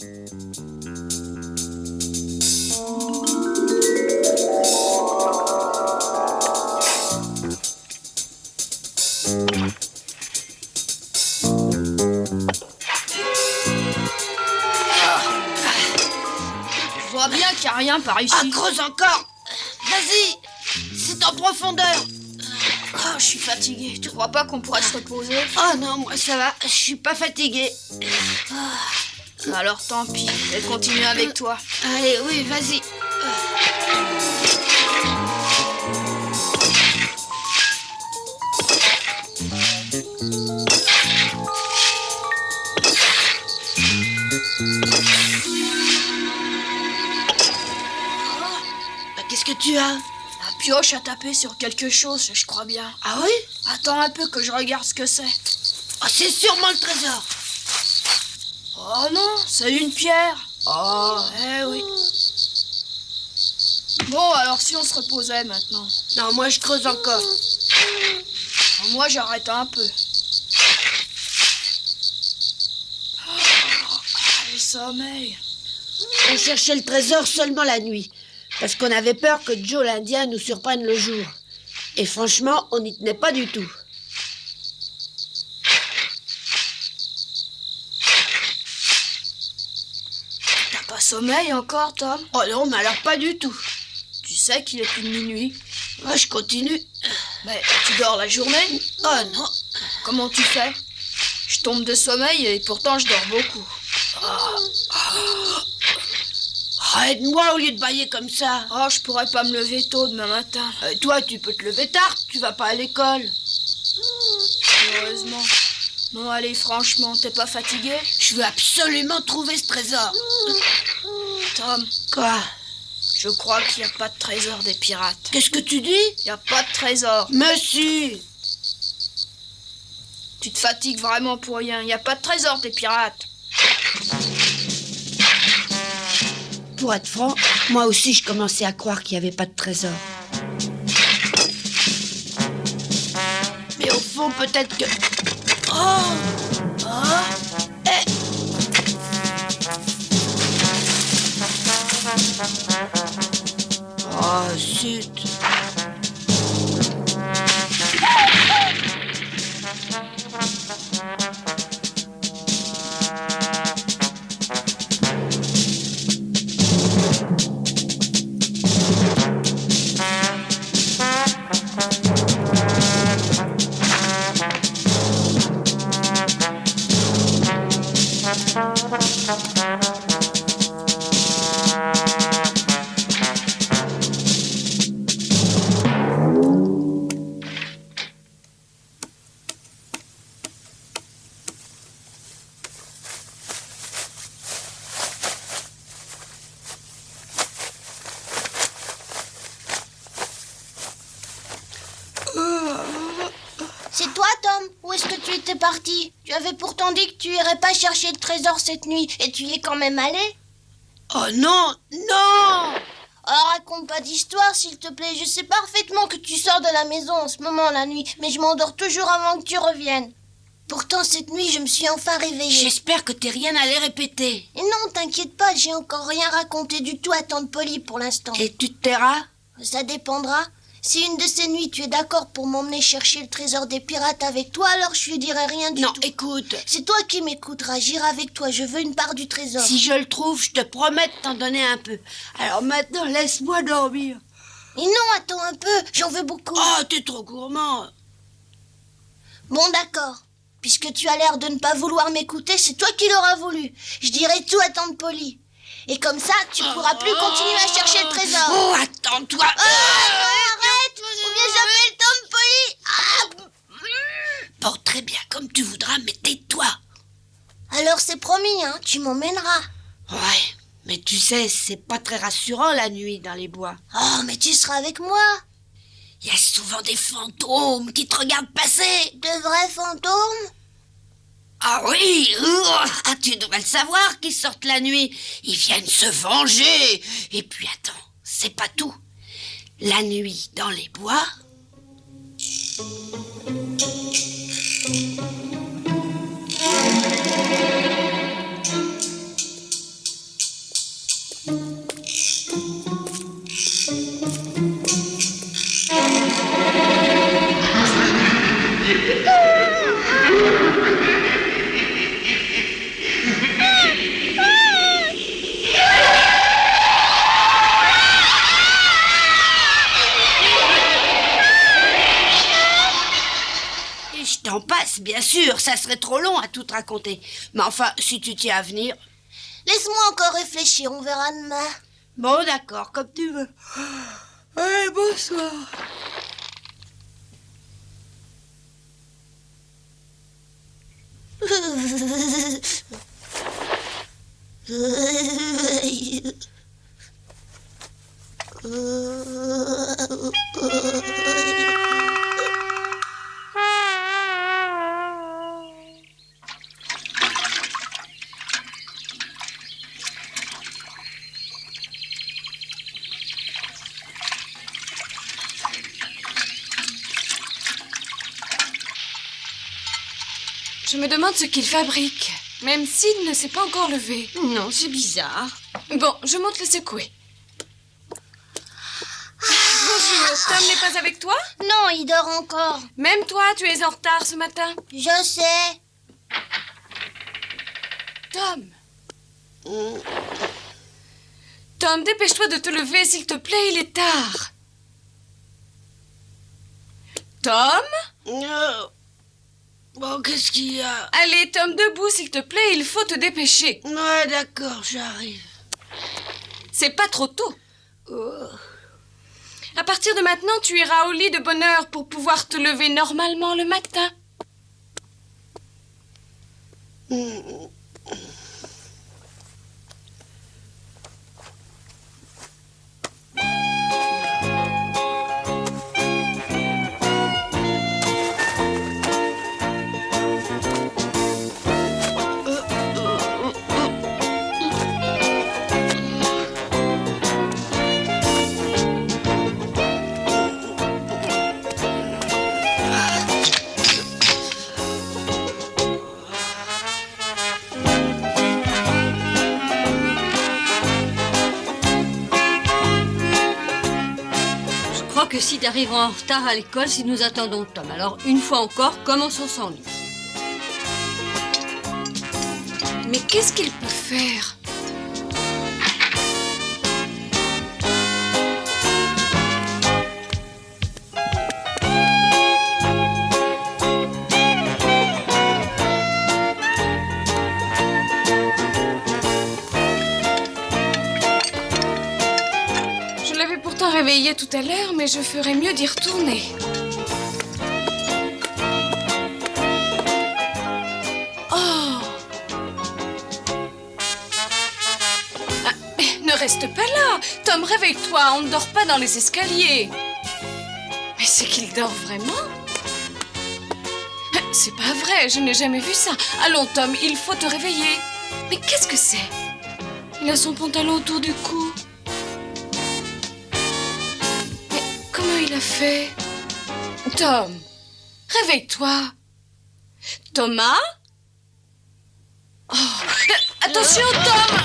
Je vois bien qu'il n'y a rien par ici. Ah, creuse encore. Vas-y, c'est en profondeur. Oh, je suis fatiguée. Tu crois pas qu'on pourrait se reposer? Oh non, moi ça va, je suis pas fatiguée. Alors tant pis, je vais continuer avec toi. Allez, oui, vas-y. Qu'est-ce que tu as? La pioche a tapé sur quelque chose, je crois bien. Ah oui? Attends un peu que je regarde ce que c'est. Oh, c'est sûrement le trésor. Oh non, c'est une pierre. Oh. Eh oui. Bon, alors si on se reposait maintenant. Non, moi je creuse encore. Moi, j'arrête un peu. Le sommeil. On cherchait le trésor seulement la nuit, parce qu'on avait peur que Joe l'Indien nous surprenne le jour. Et franchement, on n'y tenait pas du tout. T'as pas sommeil encore, Tom? Oh non, mais alors pas du tout. Tu sais qu'il est plus de minuit. Moi, je continue. Mais tu dors la journée? Oh non. Comment tu fais? Je tombe de sommeil et pourtant je dors beaucoup. Arrête-moi au lieu de bailler comme ça. Oh, je pourrais pas me lever tôt demain matin. Toi, tu peux te lever tard, tu vas pas à l'école. Heureusement. Bon, allez, franchement, t'es pas fatigué? Je veux absolument trouver ce trésor. Tom, Quoi? je crois qu'il n'y a pas de trésor des pirates. Qu'est-ce que tu dis? Il n'y a pas de trésor. Monsieur! Tu te fatigues vraiment pour rien. Il n'y a pas de trésor des pirates. Pour être franc, moi aussi je commençais à croire qu'il n'y avait pas de trésor. Mais au fond, peut-être que... Oh! Oh! Eh! Oh, zut! C'est toi, Tom? Où est-ce que tu étais parti? Tu avais pourtant dit que tu irais pas chercher le trésor cette nuit, et tu y es quand même allé? Oh non! Non! Alors raconte pas d'histoire, s'il te plaît. Je sais parfaitement que tu sors de la maison en ce moment la nuit, mais je m'endors toujours avant que tu reviennes. Pourtant, cette nuit, je me suis enfin réveillée. J'espère que t'es rien allé répéter. Et non, t'inquiète pas, j'ai encore rien raconté du tout à Tante Polly pour l'instant. Et tu te tairas? Ça dépendra. Si une de ces nuits tu es d'accord pour m'emmener chercher le trésor des pirates avec toi, alors je lui dirai rien du Non, tout. écoute. C'est toi qui m'écouteras, j'irai avec toi, je veux une part du trésor. Si je le trouve, je te promets de t'en donner un peu. Alors maintenant, laisse-moi dormir. Mais non, attends un peu, j'en veux beaucoup. Oh, t'es trop gourmand. Bon, d'accord. Puisque tu as l'air de ne pas vouloir m'écouter, c'est toi qui l'auras voulu. Je dirai tout à Tante Polly. Et comme ça, tu pourras plus continuer à chercher le trésor. Oh, attends-toi. Arrête, ou bien j'appelle Tante Polly. Bon, très bien, comme tu voudras, mais tais-toi. Alors c'est promis, hein, tu m'emmèneras. Ouais, mais tu sais, c'est pas très rassurant la nuit dans les bois. Oh, mais tu seras avec moi. Il y a souvent des fantômes qui te regardent passer. De vrais fantômes? Ah oui, ah, tu devrais le savoir qu'ils sortent la nuit. Ils viennent se venger. Et puis attends, c'est pas tout. La nuit dans les bois... passe, bien sûr, ça serait trop long à tout te raconter. Mais enfin, si tu tiens à venir... Laisse-moi encore réfléchir, on verra demain. Bon, d'accord, comme tu veux. Allez, bonsoir. Je me demande ce qu'il fabrique, même s'il ne s'est pas encore levé. Non, c'est bizarre. Bon, je monte le secouer. Bonjour, Tom n'est pas avec toi? Non, il dort encore. Même toi, tu es en retard ce matin. Je sais. Tom. Tom, dépêche-toi de te lever, s'il te plaît, il est tard. Tom? Bon, qu'est-ce qu'il y a? Allez, Tom, debout, s'il te plaît, il faut te dépêcher. Ouais, d'accord, j'arrive. C'est pas trop tôt. À partir de maintenant, tu iras au lit de bonne heure pour pouvoir te lever normalement le matin. Que si tu arriveras en retard à l'école si nous attendons Tom. Alors, une fois encore, commençons sans lui. Mais qu'est-ce qu'il peut faire? Réveillé tout à l'heure, mais je ferais mieux d'y retourner. Oh! Ah, mais ne reste pas là! Tom, réveille-toi, on ne dort pas dans les escaliers. Mais c'est qu'il dort vraiment? C'est pas vrai, je n'ai jamais vu ça. Allons, Tom, il faut te réveiller. Mais qu'est-ce que c'est? Il a son pantalon autour du cou. Comment il a fait? Tom, réveille-toi. Thomas? Oh, attention, Tom!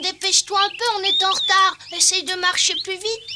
Dépêche-toi un peu, on est en retard. Essaye de marcher plus vite.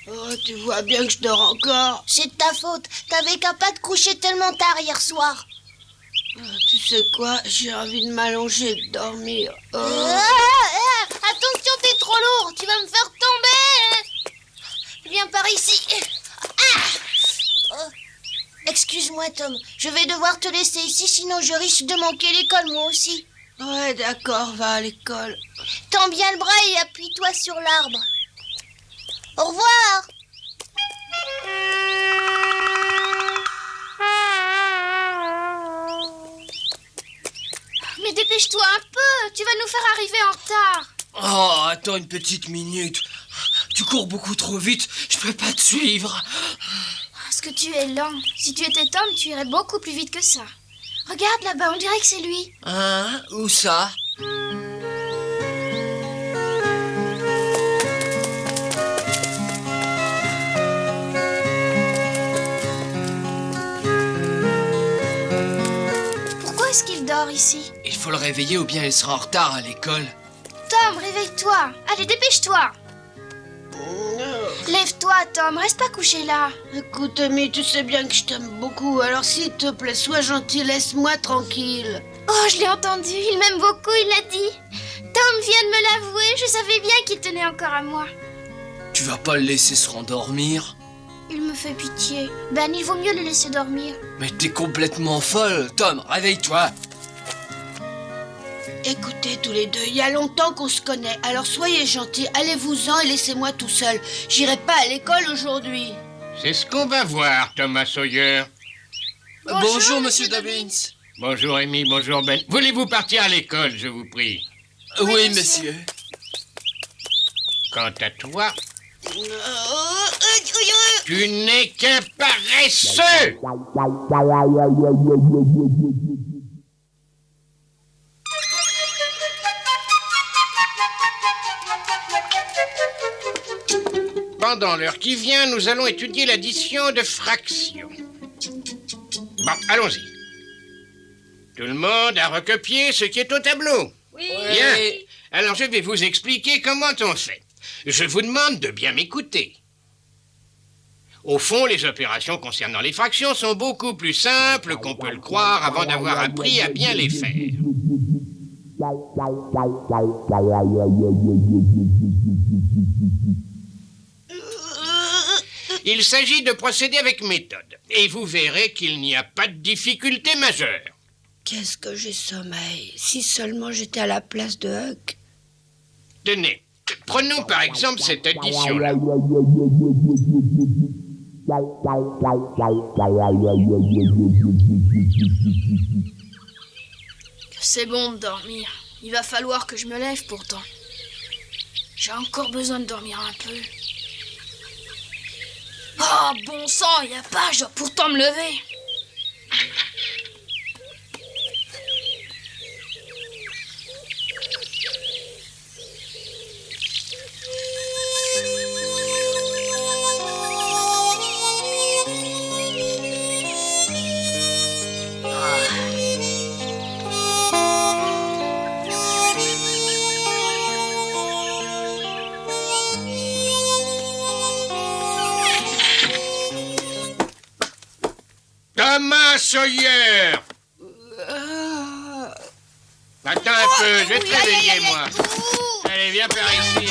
Oh, tu vois bien que je dors encore. C'est de ta faute. T'avais qu'à pas te coucher tellement tard hier soir. Tu sais quoi? J'ai envie de m'allonger, de dormir. Attention, t'es trop lourd. Tu vas me faire tomber. Viens par ici. Excuse-moi, Tom. Je vais devoir te laisser ici, sinon je risque de manquer l'école, moi aussi. Ouais, d'accord, va à l'école. Tends bien le bras et appuie-toi sur l'arbre. Au revoir. Mais dépêche-toi un peu, tu vas nous faire arriver en retard. Oh, attends une petite minute. Tu cours beaucoup trop vite, je peux pas te suivre. Parce que tu es lent. Si tu étais Tom, tu irais beaucoup plus vite que ça. Regarde là-bas, on dirait que c'est lui. Hein? Où ça? Pourquoi est-ce qu'il dort ici? Il faut le réveiller ou bien il sera en retard à l'école. Tom, réveille-toi. Allez, dépêche-toi. Lève-toi, Tom, reste pas couché là. Écoute, Amy, tu sais bien que je t'aime beaucoup, alors s'il te plaît, sois gentil, laisse-moi tranquille. Oh, je l'ai entendu, il m'aime beaucoup, il l'a dit. Tom vient de me l'avouer, je savais bien qu'il tenait encore à moi. Tu vas pas le laisser se rendormir? Il me fait pitié. Ben, il vaut mieux le laisser dormir. Mais t'es complètement folle. Tom, réveille-toi. Écoutez, tous les deux, il y a longtemps qu'on se connaît, alors soyez gentils, allez-vous-en et laissez-moi tout seul. J'irai pas à l'école aujourd'hui. C'est ce qu'on va voir, Thomas Sawyer. Bonjour, monsieur Dobbins. Bonjour, Amy, bonjour, Ben. Voulez-vous partir à l'école, je vous prie? Oui, monsieur. Quant à toi, tu n'es qu'un paresseux! Pendant l'heure qui vient, nous allons étudier l'addition de fractions. Bon, allons-y. Tout le monde a recopié ce qui est au tableau? Oui. Bien. Alors, je vais vous expliquer comment on fait. Je vous demande de bien m'écouter. Au fond, les opérations concernant les fractions sont beaucoup plus simples qu'on peut le croire avant d'avoir appris à bien les faire. Il s'agit de procéder avec méthode, et vous verrez qu'il n'y a pas de difficulté majeure. Qu'est-ce que j'ai sommeil. Si seulement j'étais à la place de Huck. Tenez, prenons par exemple cette addition-là. C'est bon de dormir. Il va falloir que je me lève pourtant. J'ai encore besoin de dormir un peu. Oh, bon sang, y a pas, je dois pourtant me lever. Thomas Sawyer! Attends un peu, je vais te réveiller, moi. Allez, viens par ici.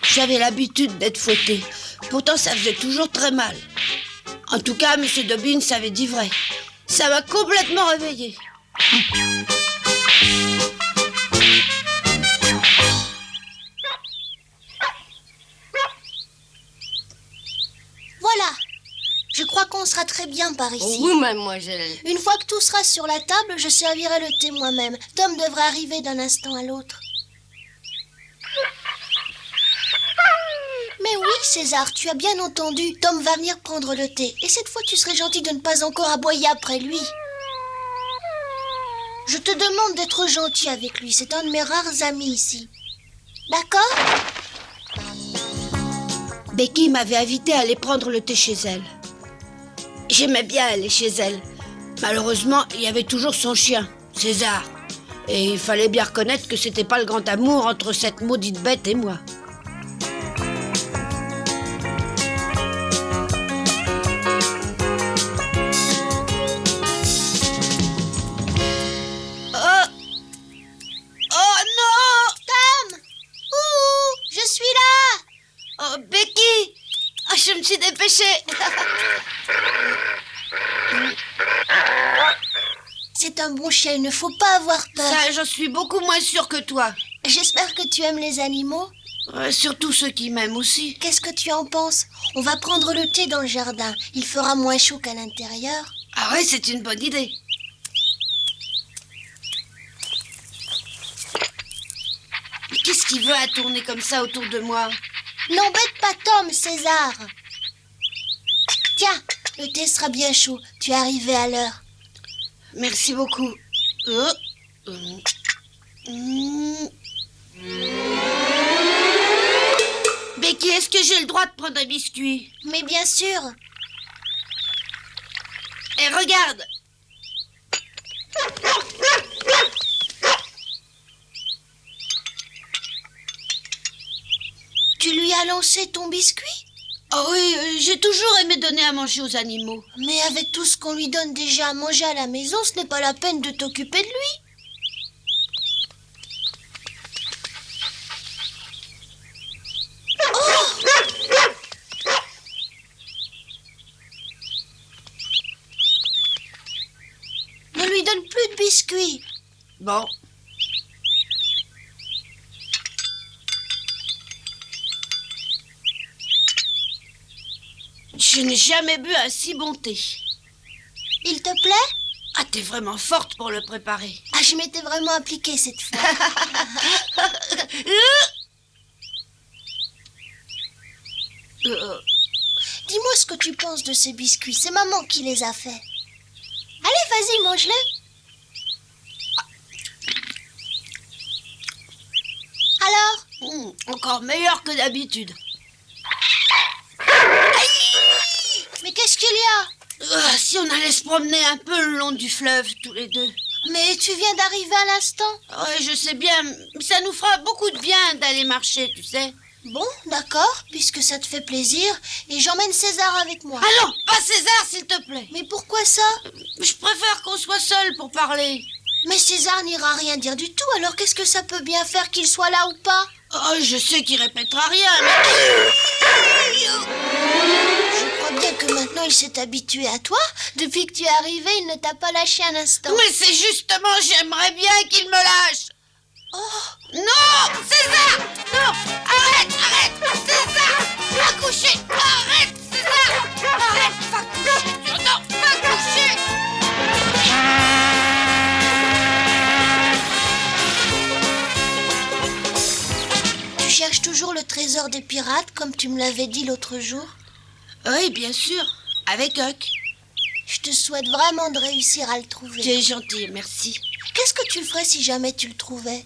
J'avais l'habitude d'être fouetté. Pourtant, ça faisait toujours très mal. En tout cas, M. Dobbins avait dit vrai. Ça m'a complètement réveillé. Voilà. Je crois qu'on sera très bien par ici. Oui, mademoiselle. Une fois que tout sera sur la table, je servirai le thé moi-même. Tom devrait arriver d'un instant à l'autre. Mais oui, César, tu as bien entendu. Tom va venir prendre le thé. Et cette fois, tu serais gentil de ne pas encore aboyer après lui. Je te demande d'être gentil avec lui. C'est un de mes rares amis ici. D'accord ? Becky m'avait invité à aller prendre le thé chez elle. J'aimais bien aller chez elle. Malheureusement, il y avait toujours son chien, César. Et il fallait bien reconnaître que c'était pas le grand amour entre cette maudite bête et moi. Oh non! Tom! Ouh! Je suis là! Oh, Becky! Oh, je me suis dépêchée! C'est un bon chien, il ne faut pas avoir peur. Ça, j'en suis beaucoup moins sûre que toi. J'espère que tu aimes les animaux. Surtout ceux qui m'aiment aussi. Qu'est-ce que tu en penses? On va prendre le thé dans le jardin. Il fera moins chaud qu'à l'intérieur. Ah ouais, c'est une bonne idée. Mais qu'est-ce qu'il veut à tourner comme ça autour de moi? N'embête pas Tom, César. Tiens, le thé sera bien chaud. Tu es arrivé à l'heure. Merci beaucoup. Becky, est-ce que j'ai le droit de prendre un biscuit? Mais bien sûr. Et regarde! Tu lui as lancé ton biscuit? Oh oui, j'ai toujours aimé donner à manger aux animaux. Mais avec tout ce qu'on lui donne déjà à manger à la maison, ce n'est pas la peine de t'occuper de lui. Ne lui donne plus de biscuits. Bon. Je n'ai jamais bu un si bon thé. Il te plaît? Ah, t'es vraiment forte pour le préparer. Ah, je m'étais vraiment appliquée cette fois. Dis-moi ce que tu penses de ces biscuits. C'est maman qui les a faits. Allez, vas-y, mange-les. Alors? Encore meilleur que d'habitude. Mais qu'est-ce qu'il y a? Si on allait se promener un peu le long du fleuve, tous les deux. Mais tu viens d'arriver à l'instant. Oui, je sais bien, mais ça nous fera beaucoup de bien d'aller marcher, tu sais. Bon, d'accord, puisque ça te fait plaisir. Et j'emmène César avec moi. Ah non, pas César, s'il te plaît. Mais pourquoi ça? Je préfère qu'on soit seuls pour parler. Mais César n'ira rien dire du tout, alors qu'est-ce que ça peut bien faire qu'il soit là ou pas? Oh, je sais qu'il répétera rien, mais... Je crois bien que maintenant il s'est habitué à toi. Depuis que tu es arrivé, il ne t'a pas lâché un instant. Mais c'est justement, j'aimerais bien qu'il me lâche. Oh, Non, César! Non, arrête, César! Va coucher, arrête, César! Arrête, va coucher, non, va coucher! tu cherches toujours le trésor des pirates, comme tu me l'avais dit l'autre jour? Oui, bien sûr, avec Huck. Je te souhaite vraiment de réussir à le trouver. Tu es gentil, merci. Qu'est-ce que tu ferais si jamais tu le trouvais?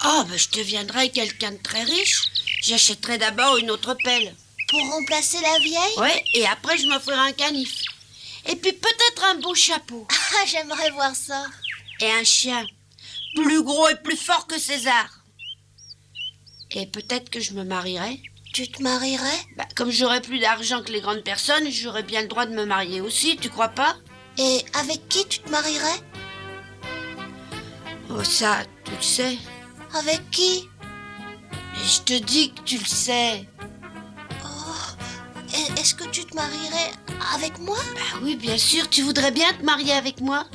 Oh, ben je deviendrai quelqu'un de très riche. J'achèterai d'abord une autre pelle. Pour remplacer la vieille? Ouais, et après je m'offrirai un canif. Et puis peut-être un beau chapeau. Ah, j'aimerais voir ça. Et un chien, plus gros et plus fort que César. Et peut-être que je me marierai. Tu te marierais? Bah, comme j'aurai plus d'argent que les grandes personnes, j'aurai bien le droit de me marier aussi, tu crois pas? Et avec qui tu te marierais? Oh ça, tu le sais. Avec qui? Mais je te dis que tu le sais. Est-ce que tu te marierais avec moi? Bah oui, bien sûr, tu voudrais bien te marier avec moi?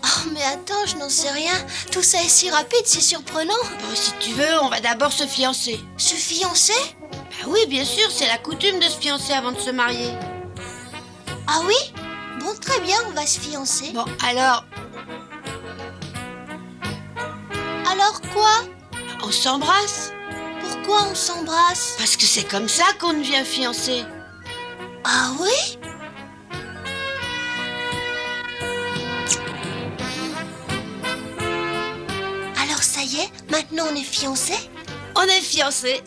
Oh, mais attends, je n'en sais rien. Tout ça est si rapide, c'est surprenant. Bon, si tu veux, on va d'abord se fiancer. Se fiancer? Bah oui, bien sûr, c'est la coutume de se fiancer avant de se marier. Ah oui? Bon, très bien, on va se fiancer. Bon, alors, Alors quoi? on s'embrasse? Pourquoi on s'embrasse? Parce que c'est comme ça qu'on devient fiancé. Ah oui? Alors ça y est, maintenant on est fiancés? On est fiancés.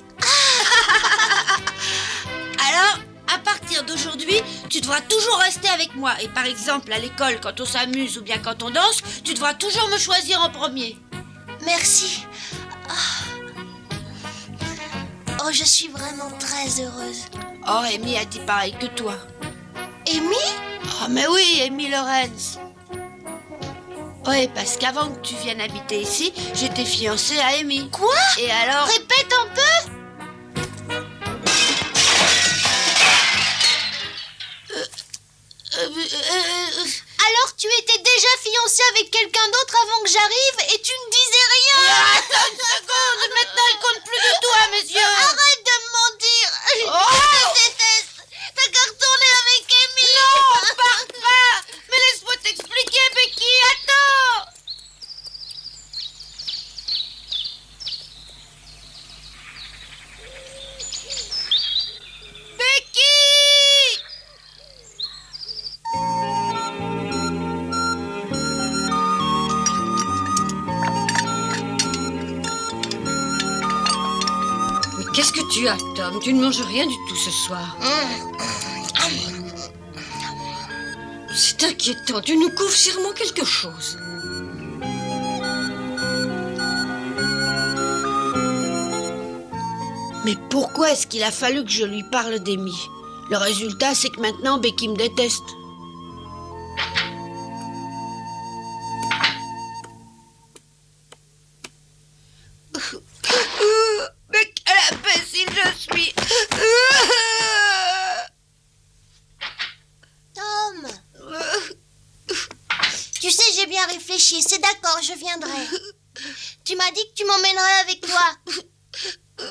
Alors, à partir d'aujourd'hui, tu devras toujours rester avec moi. Et par exemple, à l'école, quand on s'amuse ou bien quand on danse, tu devras toujours me choisir en premier. Merci. Oh, je suis vraiment très heureuse. Oh, Amy a dit pareil que toi. Amy? Oh, mais oui, Amy Lawrence. Oui, parce qu'avant que tu viennes habiter ici, j'étais fiancée à Amy. Quoi? Et alors... Répète un peu. Alors tu étais déjà fiancée avec quelqu'un d'autre avant que j'arrive et tu ne disais rien? Attends une seconde, maintenant il compte plus du tout à mes yeux. Arrête de me mentir. Oh! Je te déteste. T'as qu'à retourner avec Amy. Non, pars pas. Mais laisse-moi t'expliquer, Becky, attends. tu as, Tom? Tu ne manges rien du tout ce soir. C'est inquiétant. Tu nous couvres sûrement quelque chose. Mais pourquoi est-ce qu'il a fallu que je lui parle d'Amy? Le résultat, c'est que maintenant, Becky me déteste. Mais quel imbécile je suis! Tom! Tu sais, j'ai bien réfléchi. C'est d'accord, je viendrai. Tu m'as dit que tu m'emmènerais avec toi.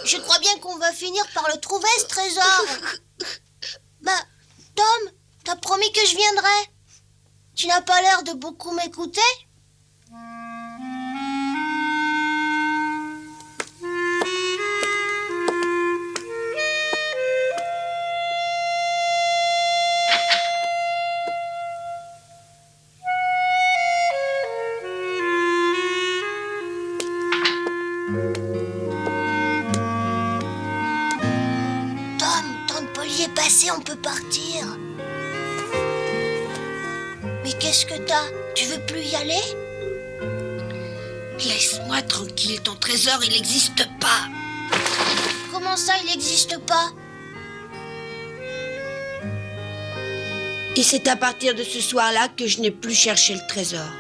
Je crois bien qu'on va finir par le trouver, ce trésor. Bah, Tom, t'as promis que je viendrais. Tu n'as pas l'air de beaucoup m'écouter? On peut partir. Mais qu'est-ce que t'as? Tu veux plus y aller? Laisse-moi tranquille, ton trésor, il n'existe pas. Comment ça, il n'existe pas? Et c'est à partir de ce soir-là que je n'ai plus cherché le trésor.